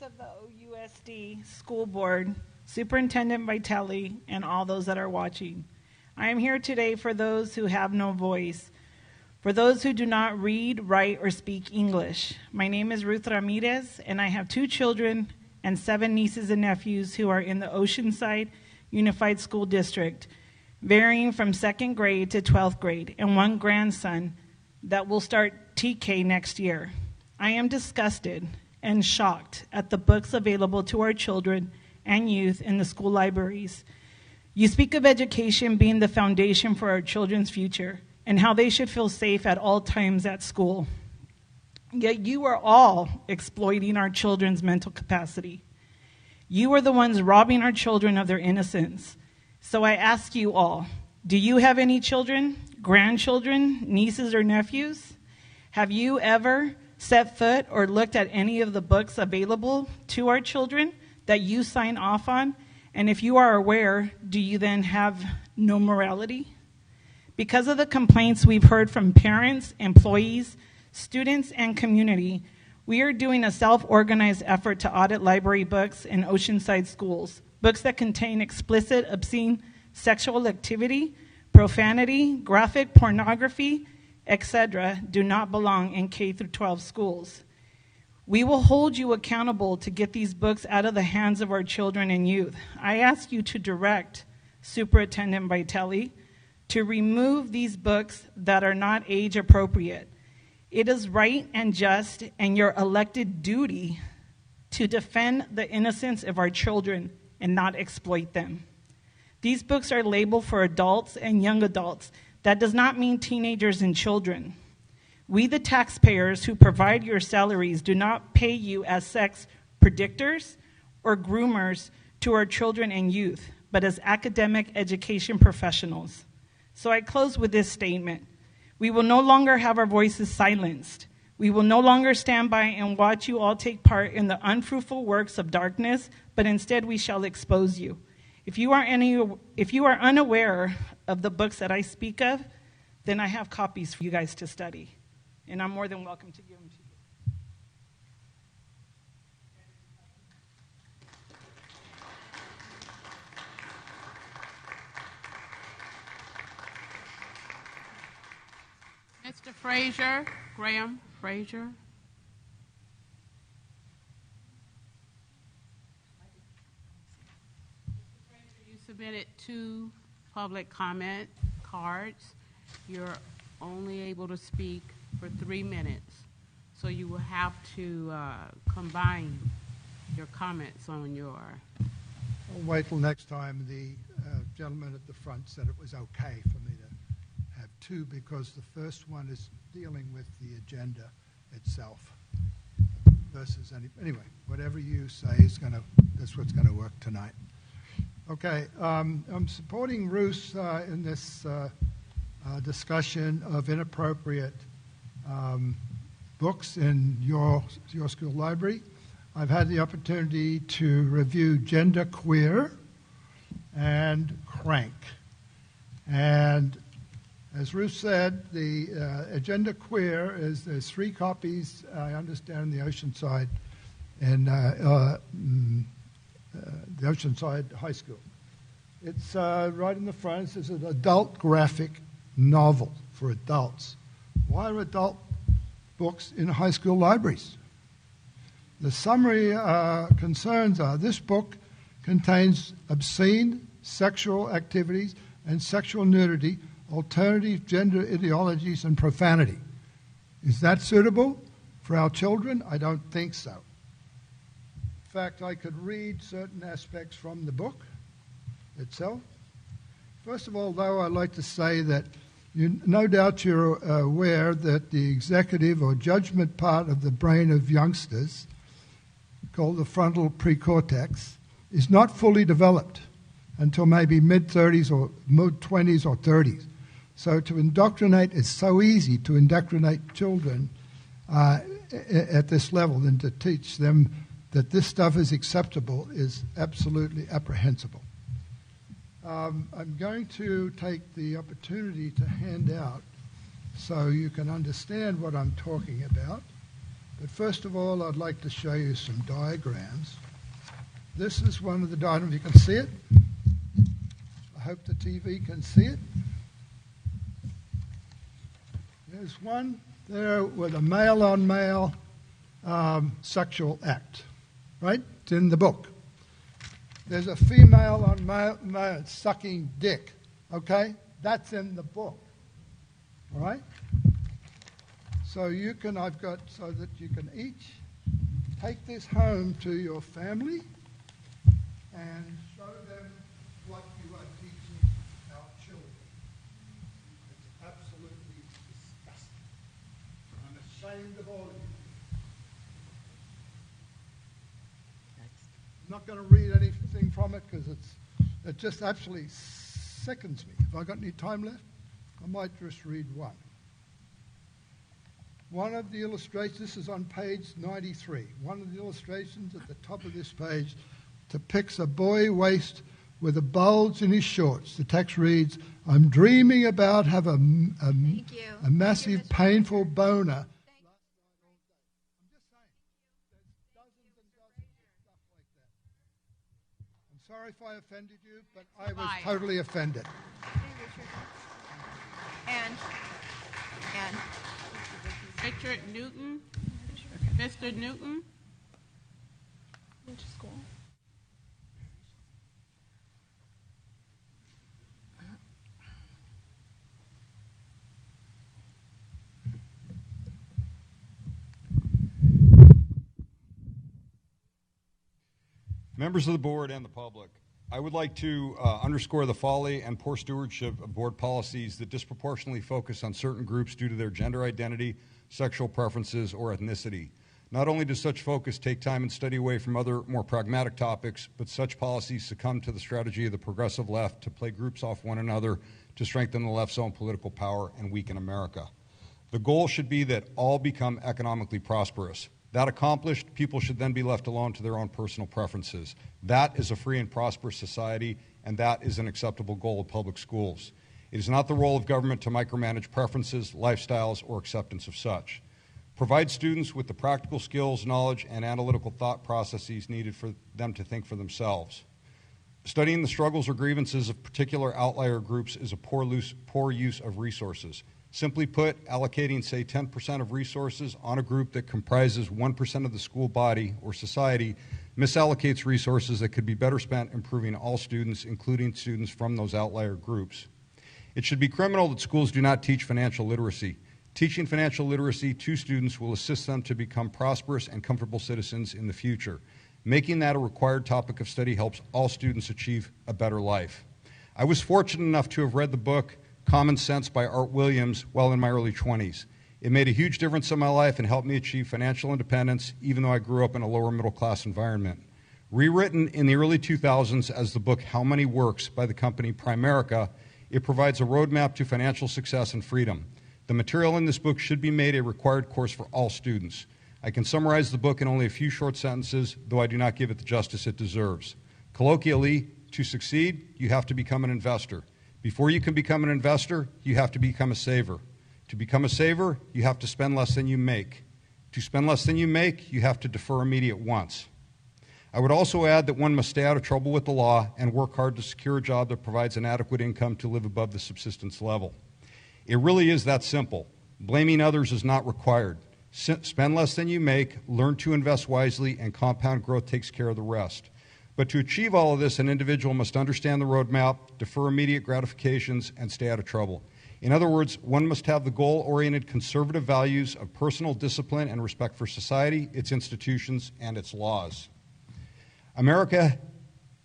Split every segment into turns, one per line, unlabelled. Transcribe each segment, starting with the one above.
of the OUSD School Board, Superintendent Vitale, and all those that are watching. I am here today for those who have no voice, for those who do not read, write, or speak English. My name is Ruth Ramirez, and I have 2 children and 7 nieces and nephews who are in the Oceanside Unified School District, varying from 2nd grade to 12th grade, and 1 grandson that will start TK next year. I am disgusted and shocked at the books available to our children and youth in the school libraries. You speak of education being the foundation for our children's future and how they should feel safe at all times at school. Yet you are all exploiting our children's mental capacity. You are the ones robbing our children of their innocence. So I ask you all, do you have any children, grandchildren, nieces, or nephews? Have you ever set foot or looked at any of the books available to our children that you sign off on? And if you are aware, do you then have no morality? Because of the complaints we've heard from parents, employees, students, and community, we are doing a self-organized effort to audit library books in Oceanside schools, books that contain explicit, obscene sexual activity, profanity, graphic pornography, etc., do not belong in K-12 schools. We will hold you accountable to get these books out of the hands of our children and youth. I ask you to direct Superintendent Vitale to remove these books that are not age appropriate. It is right and just and your elected duty to defend the innocence of our children and not exploit them. These books are labeled for adults and young adults. That does not mean teenagers and children. We, the taxpayers who provide your salaries, do not pay you as sex predictors or groomers to our children and youth, but as academic education professionals. So I close with this statement. We will no longer have our voices silenced. We will no longer stand by and watch you all take part in the unfruitful works of darkness, but instead we shall expose you. If you are unaware of the books that I speak of, then I have copies for you guys to study, and I'm more than welcome to give them to you.
Mr. Frazier, Graham Frazier. You submitted 2 public comment cards. You're only able to speak for 3 minutes, so you will have to combine your comments on your...
I'll wait till next time. The gentleman at the front said it was okay for me to have 2 because the first one is dealing with the agenda itself versus anyway, whatever you say is that's what's going to work tonight. Okay, I'm supporting Ruth in this discussion of inappropriate books in your school library. I've had the opportunity to review Gender Queer and Crank. And as Ruth said, the Agenda Queer there's 3 copies, I understand, in the Oceanside the Oceanside High School. It's right in the front. It says an adult graphic novel for adults. Why are adult books in high school libraries? The summary concerns are this book contains obscene sexual activities and sexual nudity, alternative gender ideologies, and profanity. Is that suitable for our children? I don't think so. In fact, I could read certain aspects from the book itself. First of all, though, I'd like to say that no doubt you're aware that the executive or judgment part of the brain of youngsters, called the frontal precortex, is not fully developed until maybe mid-30s or mid-20s or 30s. So to indoctrinate, it's so easy to indoctrinate children at this level than to teach them that this stuff is acceptable is absolutely apprehensible. I'm going to take the opportunity to hand out so you can understand what I'm talking about, But first of all, I'd like to show you some diagrams. This is one of the diagrams. You can see it. I hope the TV can see it. There's one there with a male-on-male sexual act, right? It's in the book. There's a female on male sucking dick, okay? That's in the book, all right? So I've got so that you can each take this home to your family and show them what you are teaching our children. It's absolutely disgusting. I'm ashamed of all of you. I'm not going to read anything from it because it just absolutely sickens me. Have I got any time left? I might just read one. One of the illustrations, this is on page 93. One of the illustrations at the top of this page depicts a boy waist with a bulge in his shorts. The text reads, "I'm dreaming about have a massive painful boner." Sorry if I offended you, but I was totally offended.
And
Richard Newton, Mr. Newton.
Which school?
Members of the board and the public, I would like to underscore the folly and poor stewardship of board policies that disproportionately focus on certain groups due to their gender identity, sexual preferences, or ethnicity. Not only does such focus take time and study away from other more pragmatic topics, but such policies succumb to the strategy of the progressive left to play groups off one another to strengthen the left's own political power and weaken America. The goal should be that all become economically prosperous. That accomplished, people should then be left alone to their own personal preferences. That is a free and prosperous society, and that is an acceptable goal of public schools. It is not the role of government to micromanage preferences, lifestyles, or acceptance of such. Provide students with the practical skills, knowledge, and analytical thought processes needed for them to think for themselves. Studying the struggles or grievances of particular outlier groups is a poor use of resources. Simply put, allocating, say, 10% of resources on a group that comprises 1% of the school body or society misallocates resources that could be better spent improving all students, including students from those outlier groups. It should be criminal that schools do not teach financial literacy. Teaching financial literacy to students will assist them to become prosperous and comfortable citizens in the future. Making that a required topic of study helps all students achieve a better life. I was fortunate enough to have read the book Common Sense by Art Williams while in my early 20s. It made a huge difference in my life and helped me achieve financial independence, even though I grew up in a lower middle class environment. Rewritten in the early 2000s as the book How Money Works by the company Primerica, it provides a roadmap to financial success and freedom. The material in this book should be made a required course for all students. I can summarize the book in only a few short sentences, though I do not give it the justice it deserves. Colloquially, to succeed, you have to become an investor. Before you can become an investor, you have to become a saver. To become a saver, you have to spend less than you make. To spend less than you make, you have to defer immediate wants. I would also add that one must stay out of trouble with the law and work hard to secure a job that provides an adequate income to live above the subsistence level. It really is that simple. Blaming others is not required. Spend less than you make, learn to invest wisely, and compound growth takes care of the rest. But to achieve all of this, an individual must understand the roadmap, defer immediate gratifications, and stay out of trouble. In other words, one must have the goal-oriented conservative values of personal discipline and respect for society, its institutions, and its laws. America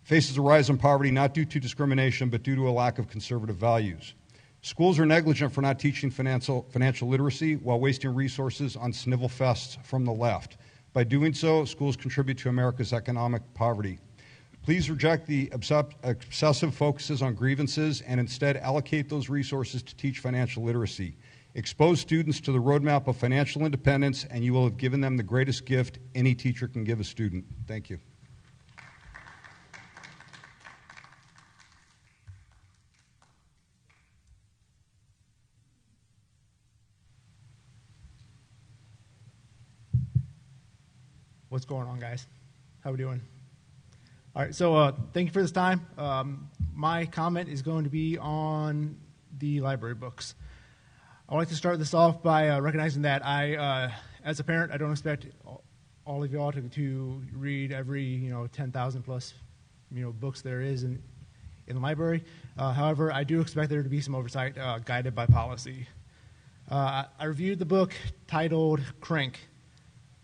faces a rise in poverty not due to discrimination, but due to a lack of conservative values. Schools are negligent for not teaching financial literacy while wasting resources on snivel fests from the left. By doing so, schools contribute to America's economic poverty. Please reject the obsessive focuses on grievances and instead allocate those resources to teach financial literacy. Expose students to the roadmap of financial independence, and you will have given them the greatest gift any teacher can give a student. Thank you.
What's going on, guys? How we doing? All right, so thank you for this time. My comment is going to be on the library books. I'd like to start this off by recognizing that I, as a parent, I don't expect all of y'all to read every 10,000 plus books there is in the library. However, I do expect there to be some oversight guided by policy. I reviewed the book titled Crank,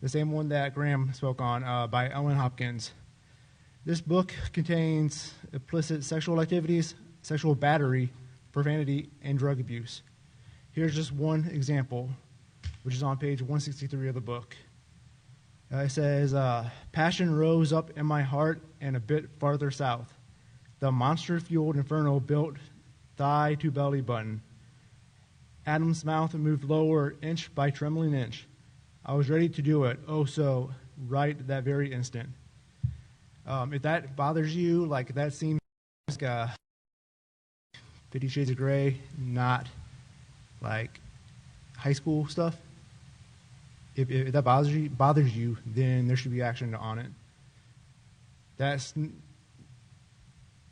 the same one that Graham spoke on, by Ellen Hopkins. This book contains implicit sexual activities, sexual battery, profanity, and drug abuse. Here's just one example, which is on page 163 of the book. It says, passion rose up in my heart and a bit farther south. The monster-fueled inferno built thigh to belly button. Adam's mouth moved lower inch by trembling inch. I was ready to do it, oh so, right that very instant. If that bothers you, like that seems like 50 Shades of Grey, not like high school stuff. If that bothers you, then there should be action on it.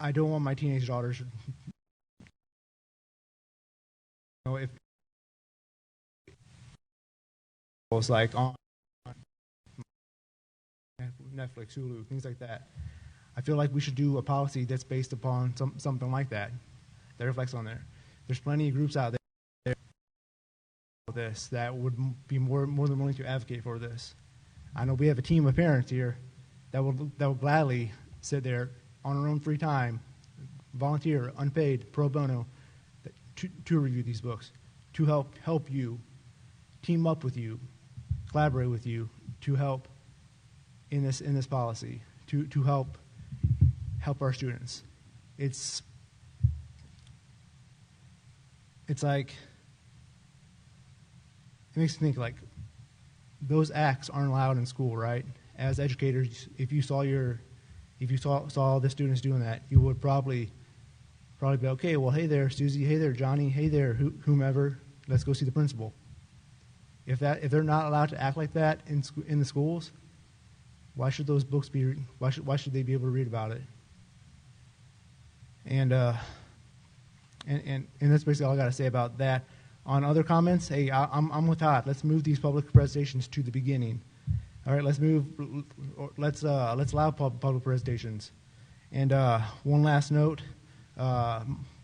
I don't want my teenage daughters. If it's like on Netflix, Hulu, things like that. I feel like we should do a policy that's based upon something like that reflects on there. There's plenty of groups out there that would be more than willing to advocate for this. I know we have a team of parents here that will gladly sit there on our own free time, volunteer, unpaid, pro bono, to review these books, to help you, team up with you, collaborate with you, to help in this policy, to help our students. It's like, it makes me think like those acts aren't allowed in school, right? As educators, if you saw the students doing that, you would probably be okay. Well, hey there, Susie. Hey there, Johnny. Hey there, whomever. Let's go see the principal. If they're not allowed to act like that in the schools, why should those books be? Why should they be able to read about it? And that's basically all I got to say about that. On other comments, hey, I'm with Todd. Let's move these public presentations to the beginning. All right, let's allow public presentations. And one last note,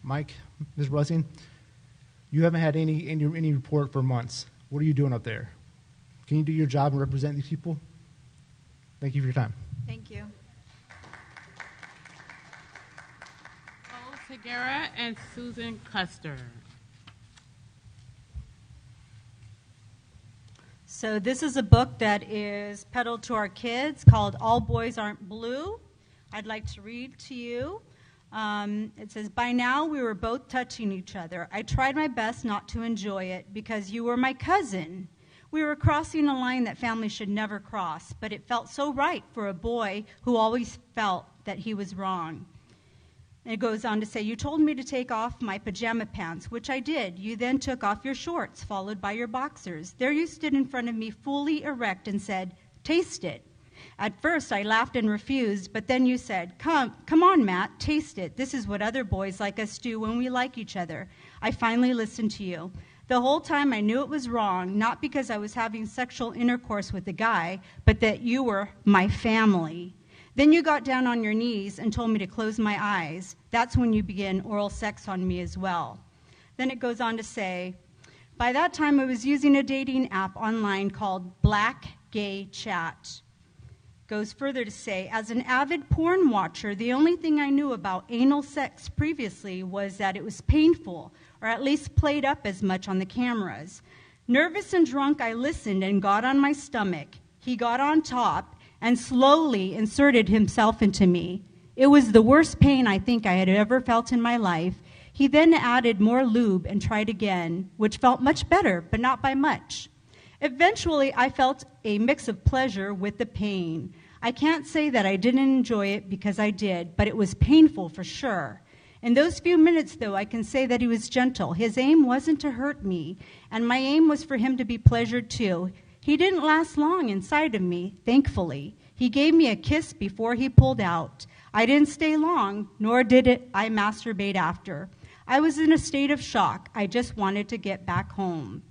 Mike, Ms. Blessing, you haven't had any report for months. What are you doing up there? Can you do your job and represent these people? Thank you for your time.
Thank you.
Paul Segura and Susan Custer.
So this is a book that is peddled to our kids called All Boys Aren't Blue. I'd like to read to you. It says, by now we were both touching each other. I tried my best not to enjoy it because you were my cousin. We were crossing a line that families should never cross, but it felt so right for a boy who always felt that he was wrong. And it goes on to say, you told me to take off my pajama pants, which I did. You then took off your shorts, followed by your boxers. There you stood in front of me fully erect and said, taste it. At first I laughed and refused, but then you said, come on, Matt, taste it. This is what other boys like us do when we like each other. I finally listened to you. The whole time I knew it was wrong, not because I was having sexual intercourse with a guy, but that you were my family. Then you got down on your knees and told me to close my eyes. That's when you began oral sex on me as well. Then it goes on to say, by that time I was using a dating app online called Black Gay Chat. Goes further to say, as an avid porn watcher, the only thing I knew about anal sex previously was that it was painful, or at least played up as much on the cameras. Nervous and drunk, I listened and got on my stomach. He got on top and slowly inserted himself into me. It was the worst pain I think I had ever felt in my life. He then added more lube and tried again, which felt much better, but not by much. Eventually, I felt a mix of pleasure with the pain. I can't say that I didn't enjoy it because I did, but it was painful for sure. In those few minutes, though, I can say that he was gentle. His aim wasn't to hurt me, and my aim was for him to be pleasured too. He didn't last long inside of me, thankfully. He gave me a kiss before he pulled out. I didn't stay long, nor did I masturbate after. I was in a state of shock. I just wanted to get back home.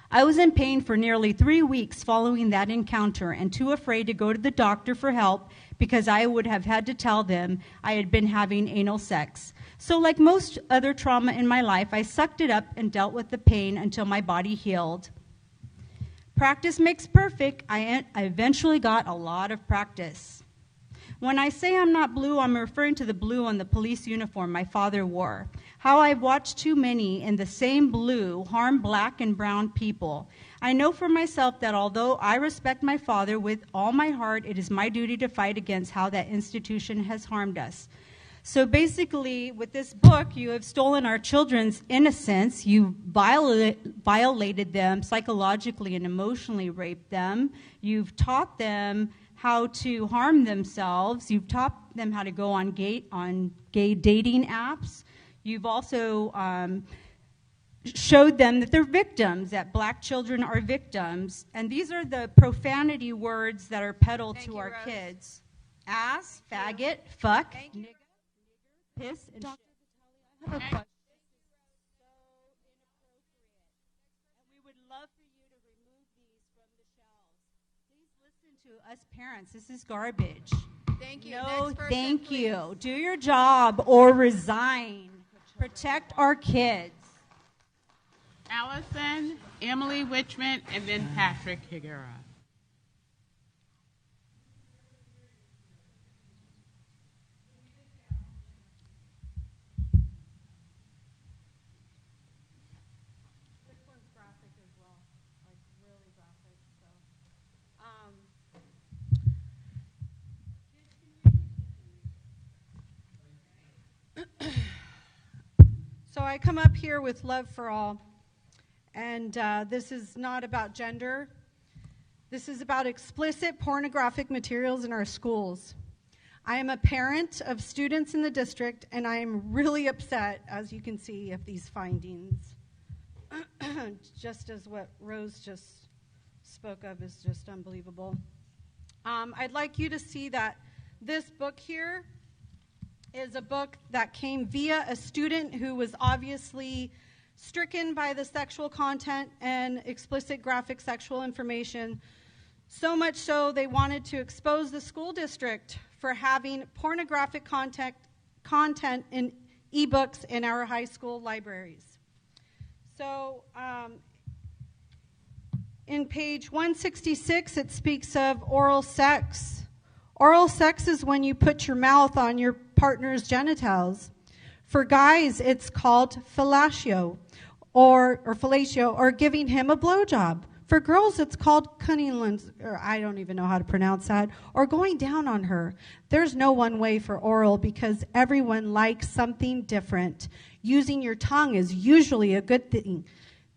I was in pain for nearly 3 weeks following that encounter and too afraid to go to the doctor for help because I would have had to tell them I had been having anal sex. So like most other trauma in my life, I sucked it up and dealt with the pain until my body healed. Practice makes perfect. I eventually got a lot of practice. When I say I'm not blue, I'm referring to the blue on the police uniform my father wore. How I've watched too many in the same blue harm black and brown people. I know for myself that although I respect my father with all my heart, it is my duty to fight against how that institution has harmed us. So basically, with this book, you have stolen our children's innocence. You violated them psychologically and emotionally, raped them. You've taught them how to harm themselves. You've taught them how to go on gay dating apps. You've also showed them that they're victims, that black children are victims. And these are the profanity words that are peddled to our kids. Ass, faggot, fuck, nigga, piss, and shit. I have a question. We would love for you to remove these from the shelves. Please listen to us parents. This is garbage.
Thank you.
No,
Next person,
thank
please.
you. Do your job or resign. Protect our kids.
Allison, Emily Wichman, and then Patrick Higuera.
So I come up here with Love for All, and this is not about gender. This is about explicit pornographic materials in our schools. I am a parent of students in the district, and I am really upset, as you can see, of these findings. Just as what Rose just spoke of is just unbelievable. I'd like you to see that this book here is a book that came via a student who was obviously stricken by the sexual content and explicit graphic sexual information, so much so they wanted to expose the school district for having pornographic content in ebooks in our high school libraries. So in page 166, it speaks of oral sex. Oral sex is when you put your mouth on your partner's genitals. For guys, it's called fellatio or giving him a blowjob. For girls, it's called cunnilingus, or I don't even know how to pronounce that, or going down on her. There's no one way for oral because everyone likes something different. Using your tongue is usually a good thing.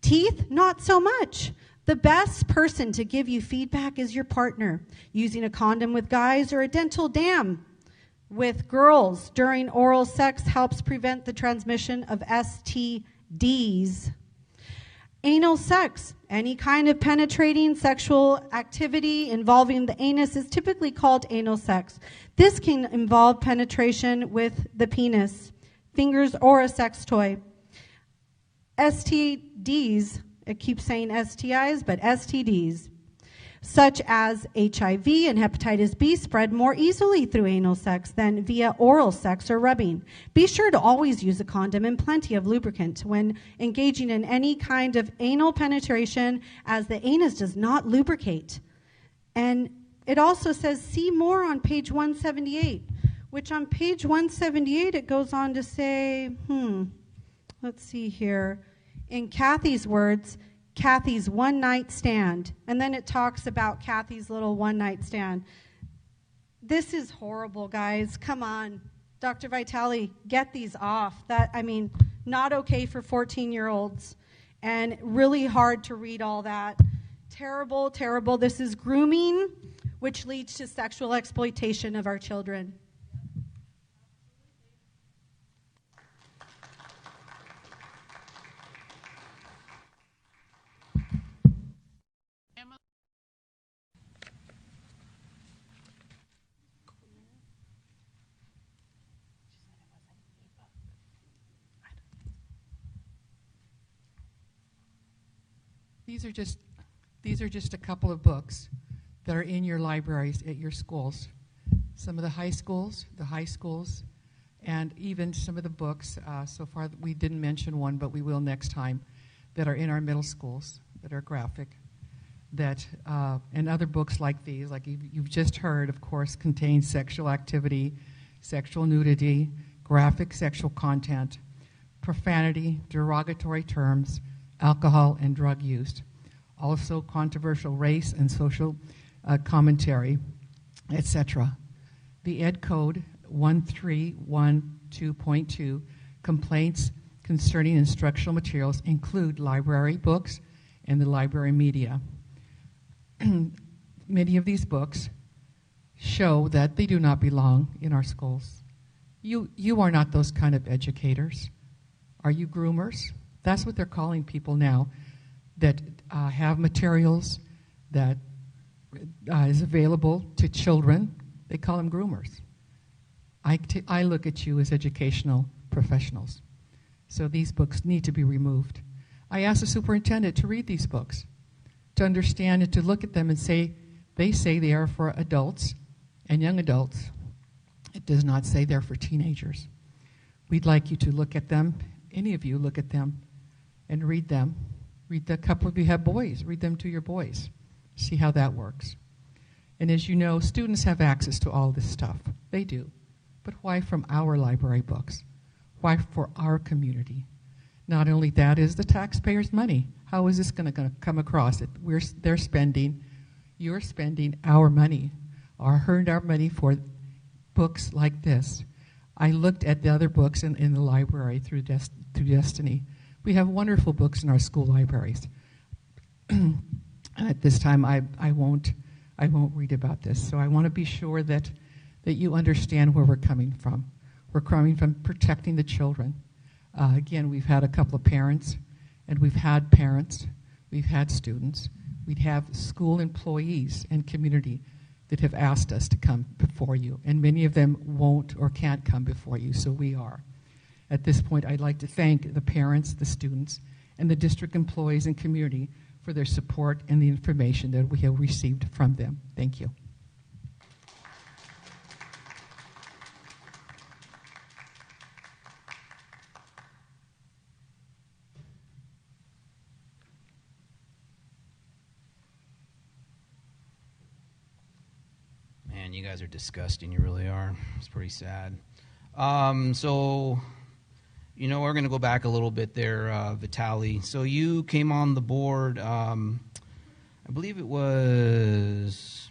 Teeth, not so much. The best person to give you feedback is your partner. Using a condom with guys or a dental dam with girls during oral sex helps prevent the transmission of STDs. Anal sex, any kind of penetrating sexual activity involving the anus is typically called anal sex. This can involve penetration with the penis, fingers, or a sex toy. STDs, it keeps saying STIs, but STDs, such as HIV and hepatitis B, spread more easily through anal sex than via oral sex or rubbing. Be sure to always use a condom and plenty of lubricant when engaging in any kind of anal penetration, as the anus does not lubricate. And it also says, see more on page 178, which on page 178 it goes on to say, let's see here. In Kathy's words, Kathy's one-night stand. And then it talks about Kathy's little one-night stand. This is horrible, guys. Come on. Dr. Vitale, get these off. Not okay for 14-year-olds. And really hard to read all that. Terrible, terrible. This is grooming, which leads to sexual exploitation of our children.
These are just a couple of books that are in your libraries at your schools. Some of the high schools, and even some of the books, so far we didn't mention one, but we will next time, that are in our middle schools, that are graphic, that, and other books like these, like you've just heard, of course, contain sexual activity, sexual nudity, graphic sexual content, profanity, derogatory terms, alcohol and drug use, also controversial race and social commentary, etc. The Ed Code 1312.2 complaints concerning instructional materials include library books and the library media. Many of these books show that they do not belong in our schools. You are not those kind of educators. Are you groomers? That's what they're calling people now that have materials that is available to children. They call them groomers. I look at you as educational professionals. So these books need to be removed. I asked the superintendent to read these books, to understand and to look at them and say, they say they are for adults and young adults. It does not say they're for teenagers. We'd like you to look at them, any of you look at them and read them. Read the couple of you have boys, read them to your boys. See how that works. And as you know, students have access to all this stuff. They do. But why from our library books? Why for our community? Not only that is the taxpayers' money. How is this going to come across? You're spending our money, or earned our money for books like this. I looked at the other books in the library through Destiny. We have wonderful books in our school libraries. And at this time, I won't read about this. So I want to be sure that you understand where we're coming from. We're coming from protecting the children. Again, we've had a couple of parents, and we've had parents, we've had students, we'd have school employees and community that have asked us to come before you, and many of them won't or can't come before you, so we are. At this point, I'd like to thank the parents, the students, and the district employees and community for their support and the information that we have received from them. Thank you.
Man, you guys are disgusting. You really are. It's pretty sad. So, you know, we're going to go back a little bit there, Vitaly. So you came on the board, I believe it was,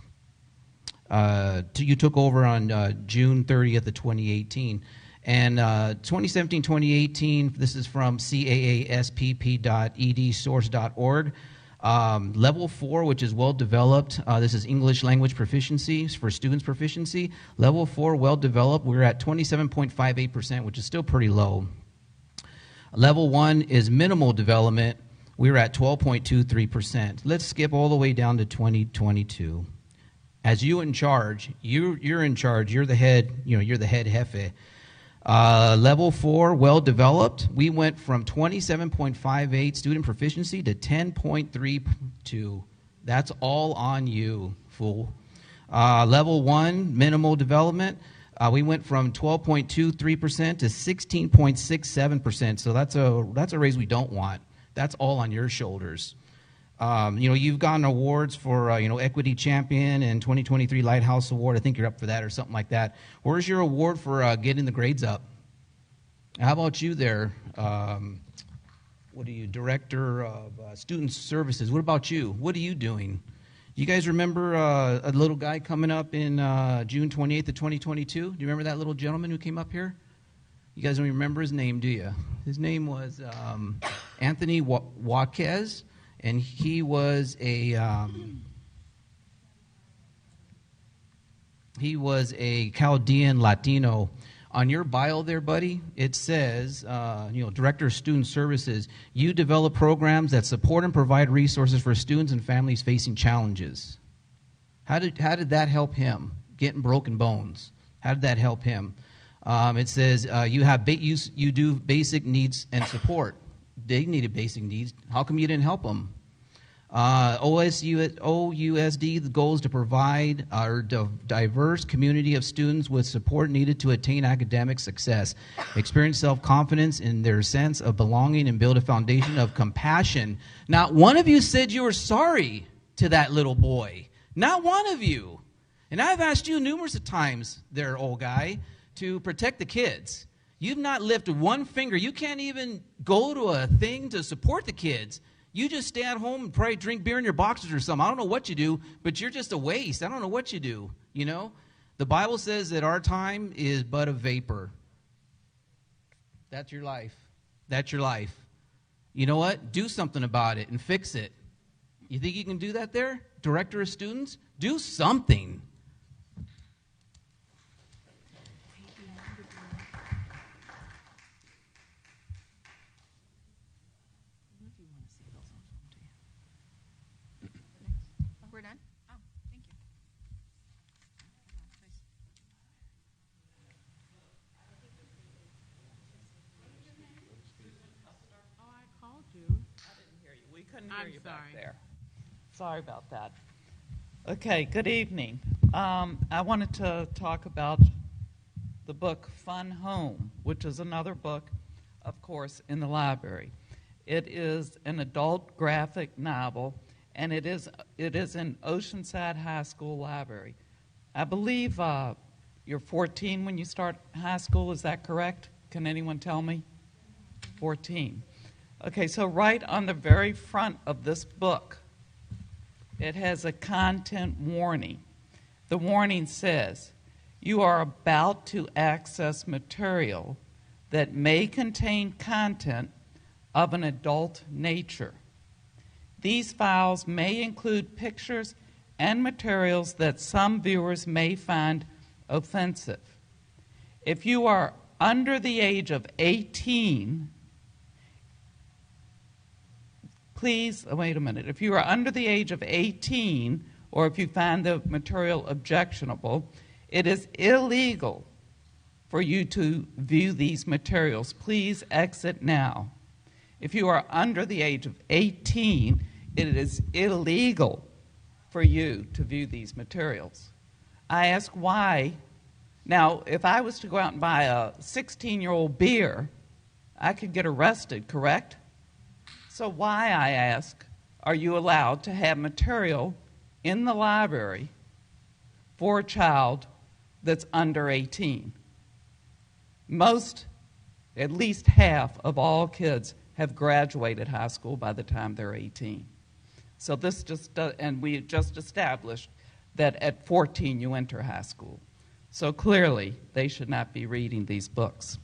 you took over on June 30th of 2018. And 2017-2018, this is from caaspp.edsource.org. Level 4, which is well-developed, this is English language proficiency for students' proficiency. Level 4, well-developed, we're at 27.58%, which is still pretty low. Level 1 is minimal development, we're at 12.23%. Let's skip all the way down to 2022. As you're in charge, you're in charge, you're the head, you're the head jefe. Level 4, well-developed, we went from 27.58 student proficiency to 10.32. That's all on you, fool. Level 1, minimal development, we went from 12.23% to 16.67%. So that's a raise we don't want. That's all on your shoulders. You've gotten awards for, Equity Champion and 2023 Lighthouse Award. I think you're up for that or something like that. Where's your award for getting the grades up? How about you there? What are you, Director of Student Services? What about you? What are you doing? You guys remember a little guy coming up in June 28th of 2022? Do you remember that little gentleman who came up here? You guys don't even remember his name, do you? His name was Anthony Waquez. And he was a Chaldean Latino. On your bio there, buddy, it says, Director of Student Services, you develop programs that support and provide resources for students and families facing challenges. How did that help him? Getting broken bones. How did that help him? It says you do basic needs and support. They needed basic needs. How come you didn't help them? OUSD, the goal is to provide our diverse community of students with support needed to attain academic success, experience self-confidence in their sense of belonging, and build a foundation of compassion. Not one of you said you were sorry to that little boy. Not one of you. And I've asked you numerous times there, old guy, to protect the kids. You've not lifted one finger. You can't even go to a thing to support the kids. You just stay at home and probably drink beer in your boxers or something. I don't know what you do, but you're just a waste. I don't know what you do, you know? The Bible says that our time is but a vapor. That's your life. That's your life. You know what? Do something about it and fix it. You think you can do that there? Director of students? Do something.
We're done? Oh, thank you.
Oh, I called you.
I didn't hear you. We couldn't hear
I'm
you
sorry.
back there. Sorry about that. Okay, good evening. I wanted to talk about the book Fun Home, which is another book, of course, in the library. It is an adult graphic novel, and it is in Oceanside High School library. I believe you're 14 when you start high school. Is that correct? Can anyone tell me? 14. Okay, so right on the very front of this book, it has a content warning. The warning says, you are about to access material that may contain content of an adult nature. These files may include pictures and materials that some viewers may find offensive. If you are under the age of 18, please, wait a minute. If you are under the age of 18, or if you find the material objectionable, it is illegal for you to view these materials. Please exit now. If you are under the age of 18, it is illegal for you to view these materials. I ask why. Now, if I was to go out and buy a 16-year-old beer, I could get arrested, correct? So why, I ask, are you allowed to have material in the library for a child that's under 18? Most, at least half of all kids have graduated high school by the time they're 18. So this just, and we just established that at 14 you enter high school. So clearly they should not be reading these books.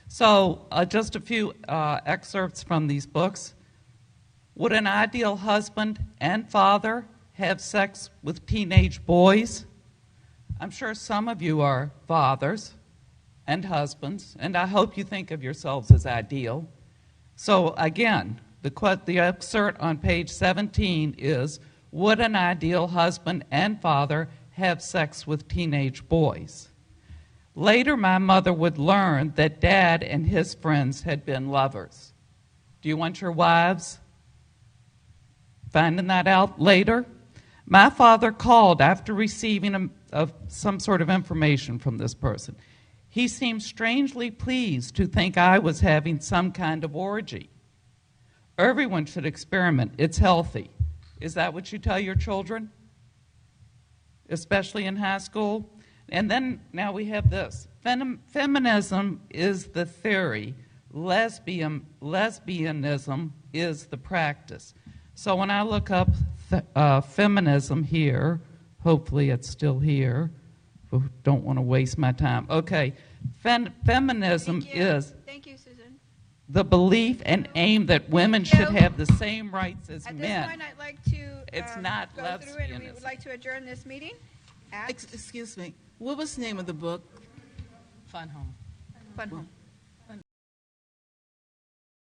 So just a few excerpts from these books. Would an ideal husband and father have sex with teenage boys? I'm sure some of you are fathers and husbands, and I hope you think of yourselves as ideal. So again, the excerpt on page 17 is, would an ideal husband and father have sex with teenage boys? Later, my mother would learn that Dad and his friends had been lovers. Do you want your wives finding that out later? My father called after receiving some sort of information from this person. He seemed strangely pleased to think I was having some kind of orgy. Everyone should experiment. It's healthy. Is that what you tell your children? Especially in high school? And then now we have this. Feminism is the theory. Lesbianism is the practice. So when I look up feminism here, hopefully it's still here. Don't want to waste my time. Okay. Feminism is
Thank you, Susan.
the belief and aim that women should have the same rights as
At
men.
this point, I'd like to
It's not
go through it, and we
lesbianism.
would like to adjourn this meeting at
Excuse me. What was the name of the book?
Fun Home.
Fun Home.